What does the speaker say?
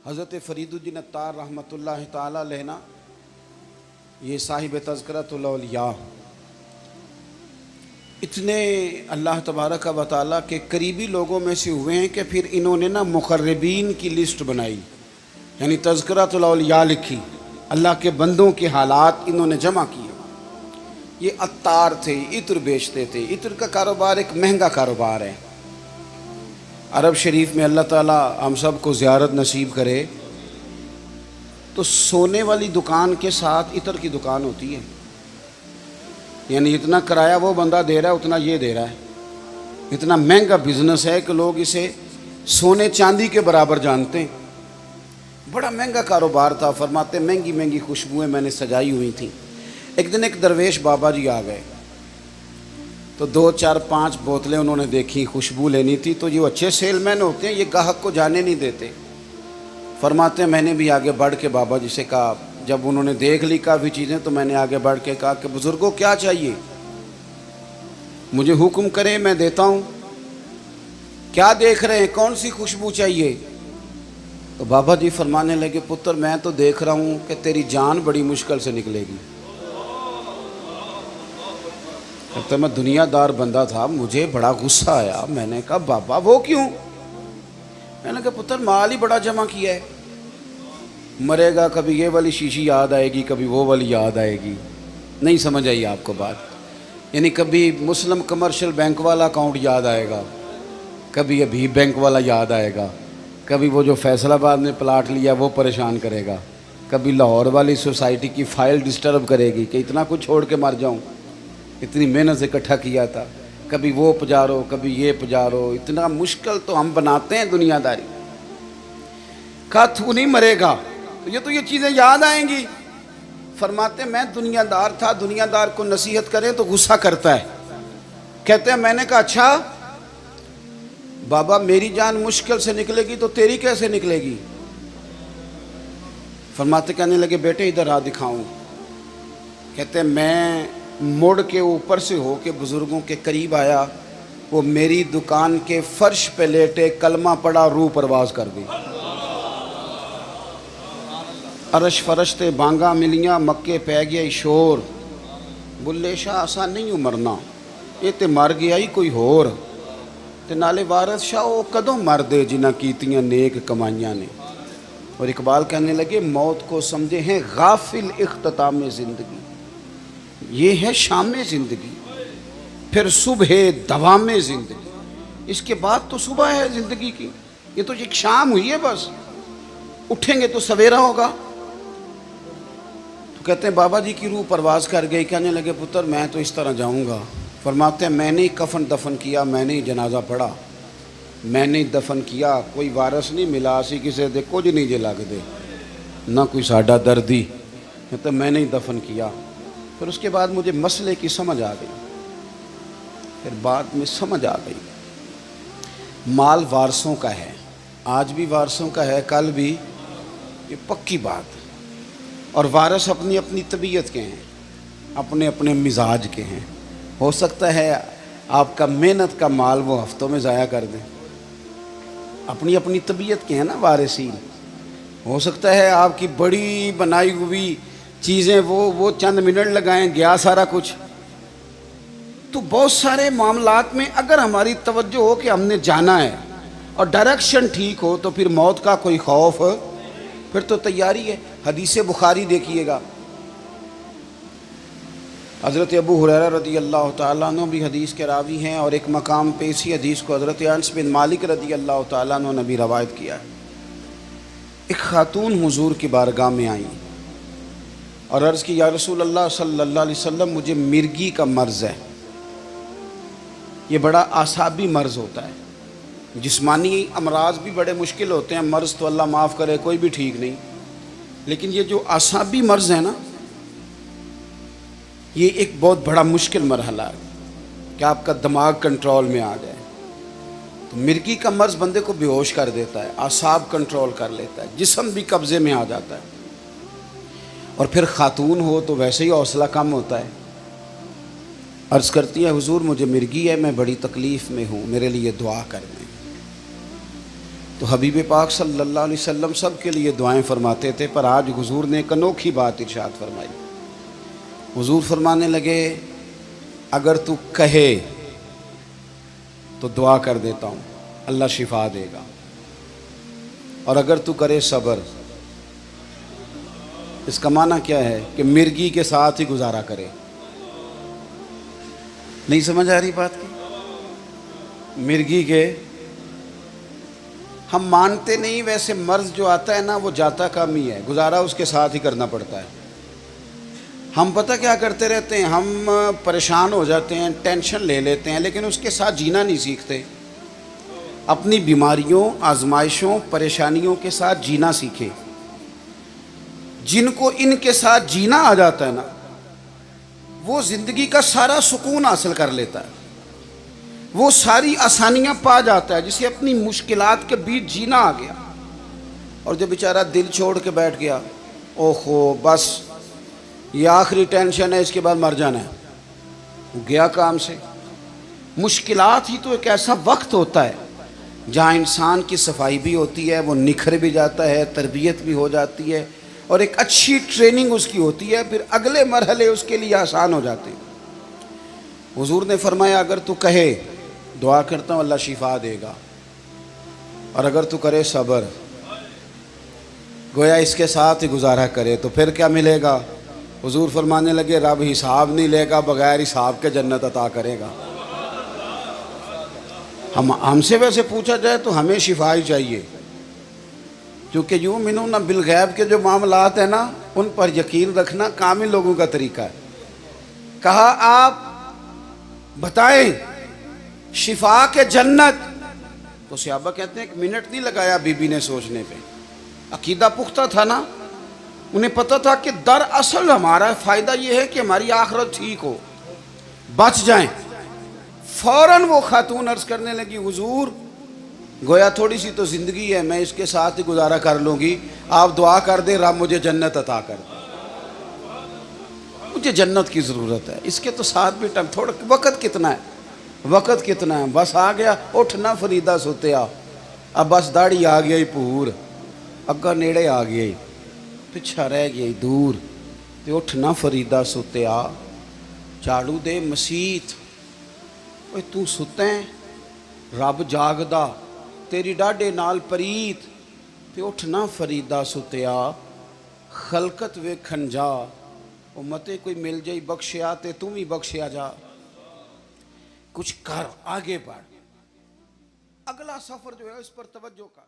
हज़रत फ़रीदुद्दीन अत्तार रहमतुल्लाह ताला अलैह ना, ये साहिब तज़किरतुल औलिया, इतने अल्लाह तबारक व तआला के करीबी लोगों में से हुए हैं कि फिर इन्होंने ना मुक़र्रबीन की लिस्ट बनाई, यानी तज़किरतुल औलिया लिखी, अल्लाह के बंदों के हालात इन्होंने जमा किए। ये अत्तार थे, इत्र बेचते थे। इत्र का कारोबार एक महंगा कारोबार है। अरब शरीफ में अल्लाह ताला हम सब को ज़ियारत नसीब करे तो सोने वाली दुकान के साथ इत्र की दुकान होती है, यानी जितना किराया वो बंदा दे रहा है उतना ये दे रहा है। इतना महंगा बिजनेस है कि लोग इसे सोने चांदी के बराबर जानते हैं। बड़ा महंगा कारोबार था। फरमाते महंगी महंगी खुशबुएं मैंने सजाई हुई थी। एक दिन एक दरवेश बाबा जी आ गए तो 2 4 5 बोतलें उन्होंने देखी, खुशबू लेनी थी। तो जो अच्छे सेलमैन होते हैं ये ग्राहक को जाने नहीं देते। फरमाते मैंने भी आगे बढ़ के बाबा जी से कहा, जब उन्होंने देख ली काफ़ी चीज़ें तो मैंने आगे बढ़ के कहा कि बुज़ुर्गों क्या चाहिए, मुझे हुक्म करें मैं देता हूँ। क्या देख रहे हैं, कौन सी खुशबू चाहिए? तो बाबा जी फरमाने लगे, पुत्र मैं तो देख रहा हूँ कि तेरी जान बड़ी मुश्किल से निकलेगी। तो मैं दुनियादार बंदा था, मुझे बड़ा गुस्सा आया। मैंने कहा बाबा वो क्यों? मैंने कहा पुत्र माल ही बड़ा जमा किया है, मरेगा कभी ये वाली शीशी याद आएगी, कभी वो वाली याद आएगी। नहीं समझ आई आपको बात? यानी कभी मुस्लिम कमर्शियल बैंक वाला अकाउंट याद आएगा, कभी अभी बैंक वाला याद आएगा, कभी वो जो फैसलाबाद में प्लाट लिया वो परेशान करेगा, कभी लाहौर वाली सोसाइटी की फ़ाइल डिस्टर्ब करेगी कि इतना कुछ छोड़ के मर जाऊँ, इतनी मेहनत से इकट्ठा किया था। कभी वो पजारो, कभी ये पजारो। इतना मुश्किल तो हम बनाते हैं दुनियादारी। कहा तू नहीं मरेगा तो ये चीज़ें याद आएंगी। फरमाते मैं दुनियादार था, दुनियादार को नसीहत करें तो गुस्सा करता है। कहते हैं मैंने कहा अच्छा बाबा मेरी जान मुश्किल से निकलेगी तो तेरी कैसे निकलेगी? फरमाते कहने लगे बेटे इधर आ दिखाऊं। कहते मैं मुड़ के ऊपर से हो के बुज़ुर्गों के करीब आया, वो मेरी दुकान के फर्श पे लेटे कलमा पड़ा, रूह परवाज कर गई। अरश फरश्ते बांगा मिलियां, मक्के पै गया शोर। बुल्ले शाह आसा नहीं हूँ मरना, ये तो मर गया ही कोई होर। ते नाले वारस शाह वो कदों मर दे जिन्हां कीतियां नेक कमाइयां ने। और इकबाल कहने लगे मौत को समझे हैं गाफिल इख्तिताम ज़िंदगी, ये है शाम ज़िंदगी, फिर सुबह दवाम ज़िंदगी। इसके बाद तो सुबह है ज़िंदगी की, ये तो एक शाम हुई है बस, उठेंगे तो सवेरा होगा। तो कहते हैं बाबा जी की रूह परवाज़ कर गई। कहने लगे पुत्र मैं तो इस तरह जाऊंगा। फरमाते हैं मैंने ही कफन दफन किया, मैंने ही जनाजा पढ़ा, मैंने ही दफन किया, कोई वारस नहीं मिला, असी किसी दे कुछ नहीं जे लग दे, ना कोई साडा दर्दी। कहते मैंने ही दफन किया। फिर उसके बाद मुझे मसले की समझ आ गई। फिर बाद में समझ आ गई माल वारसों का है, आज भी वारसों का है, कल भी, ये पक्की बात। और वारस अपनी अपनी तबीयत के हैं, अपने अपने मिजाज के हैं। हो सकता है आपका मेहनत का माल वो हफ्तों में ज़ाया कर दें, अपनी अपनी तबीयत के हैं ना वारिसीन। हो सकता है आपकी बड़ी बनाई हुई चीज़ें वो चंद मिनट लगाएं, गया सारा कुछ। तो बहुत सारे मामलात में अगर हमारी तवज्जो हो कि हमने जाना है और डायरेक्शन ठीक हो तो फिर मौत का कोई खौफ, फिर तो तैयारी है। हदीस बुखारी देखिएगा, हज़रत अबू हुरैरा रज़ी अल्लाह तआला अन्हु भी हदीस के रावी हैं और एक मकाम पे इसी हदीस को हज़रत अनस बिन मालिक रज़ी अल्लाह तआला अन्हु ने भी रवायत किया है। एक खातून हुजूर की बारगाह में आई और अर्ज़ की या रसूल अल्लाह सल्लल्लाहु अलैहि वसल्लम मुझे मिर्गी का मर्ज़ है। ये बड़ा आसाबी मर्ज़ होता है, जिस्मानी अमराज भी बड़े मुश्किल होते हैं, मर्ज़ तो अल्लाह माफ़ करे कोई भी ठीक नहीं, लेकिन ये जो आसाबी मर्ज़ है ना, ये एक बहुत बड़ा मुश्किल मरहला है कि आपका दिमाग कंट्रोल में आ जाए। तो मिर्गी का मर्ज़ बंदे को बेहोश कर देता है, आसाब कंट्रोल कर लेता है, जिस्म भी कब्ज़े में आ जाता है। और फिर ख़ातून हो तो वैसे ही हौसला कम होता है। अर्ज़ करती है हुजूर मुझे मिर्गी है, मैं बड़ी तकलीफ़ में हूँ, मेरे लिए दुआ कर दें। तो हबीब पाक सल्लल्लाहु अलैहि वसल्लम सब के लिए दुआएं फरमाते थे, पर आज हुजूर ने एक अनोखी बात इरशाद फरमाई। हुजूर फरमाने लगे, अगर तू कहे तो दुआ कर देता हूँ, अल्लाह शिफा देगा, और अगर तू करे सब्र। इसका माना क्या है कि मिर्गी के साथ ही गुजारा करे। नहीं समझ आ रही बात की? मिर्गी के हम मानते नहीं, वैसे मर्ज जो आता है ना वो जाता कम ही है, गुजारा उसके साथ ही करना पड़ता है। हम पता क्या करते रहते हैं, हम परेशान हो जाते हैं, टेंशन ले लेते हैं, लेकिन उसके साथ जीना नहीं सीखते। अपनी बीमारियों, आजमाइशों, परेशानियों के साथ जीना सीखे। जिनको इनके साथ जीना आ जाता है ना, वो ज़िंदगी का सारा सुकून हासिल कर लेता है, वो सारी आसानियां पा जाता है, जिसे अपनी मुश्किलात के बीच जीना आ गया। और जो बेचारा दिल छोड़ के बैठ गया, ओहो बस ये आखिरी टेंशन है, इसके बाद मर जाना है, वो गया काम से। मुश्किलात ही तो एक ऐसा वक्त होता है जहाँ इंसान की सफाई भी होती है, वो निखर भी जाता है, तरबियत भी हो जाती है, और एक अच्छी ट्रेनिंग उसकी होती है, फिर अगले मरहले उसके लिए आसान हो जाते हैं। हुजूर ने फरमाया, अगर तू कहे दुआ करता हूँ अल्लाह शिफा देगा, और अगर तू करे सब्र, गोया इसके साथ ही गुजारा करे, तो फिर क्या मिलेगा? हुजूर फरमाने लगे, रब हिसाब नहीं लेगा, बगैर हिसाब के जन्नत अता करेगा। हमसे वैसे पूछा जाए तो हमें शिफा ही चाहिए, क्योंकि यूँ मिनू ना बिलगैब के जो मामलात है ना, उन पर यकीन रखना कामिल लोगों का तरीका है। कहा आप बताएं शिफा के जन्नत, तो सहाबा कहते हैं 1 मिनट नहीं लगाया बीबी ने सोचने पे। अकीदा पुख्ता था ना, उन्हें पता था कि दरअसल हमारा फ़ायदा ये है कि हमारी आखिरत ठीक हो, बच जाएं। फ़ौरन वो खातून अर्ज़ करने लगी, हुजूर गोया थोड़ी सी तो ज़िंदगी है, मैं इसके साथ ही गुजारा कर लूँगी, आप दुआ कर दें रब मुझे जन्नत अता कर दे, मुझे जन्नत की ज़रूरत है। इसके तो साथ भी टाइम, थोड़ा वक़्त कितना है, वक़्त कितना है, बस आ गया, उठ ना फरीदा सुत्या, अब बस दाढ़ी आ गई पूर, अग्गा नेड़े आ गई, पिछा रह गई दूर, तो उठ ना फरीदा सुत्या, झाड़ू दे मसीत, ओए तू सुतें रब जागदा, तेरी डाढ़े नाल परीत, ते उठ ना फरीदा सुत्या, खलकत वेखन जा, ओ मते कोई मिल जाई बख्शिया ते तू भी बख्शिया जा। कुछ कर, आगे बढ़, अगला सफ़र जो है उस पर तवज्जो कर।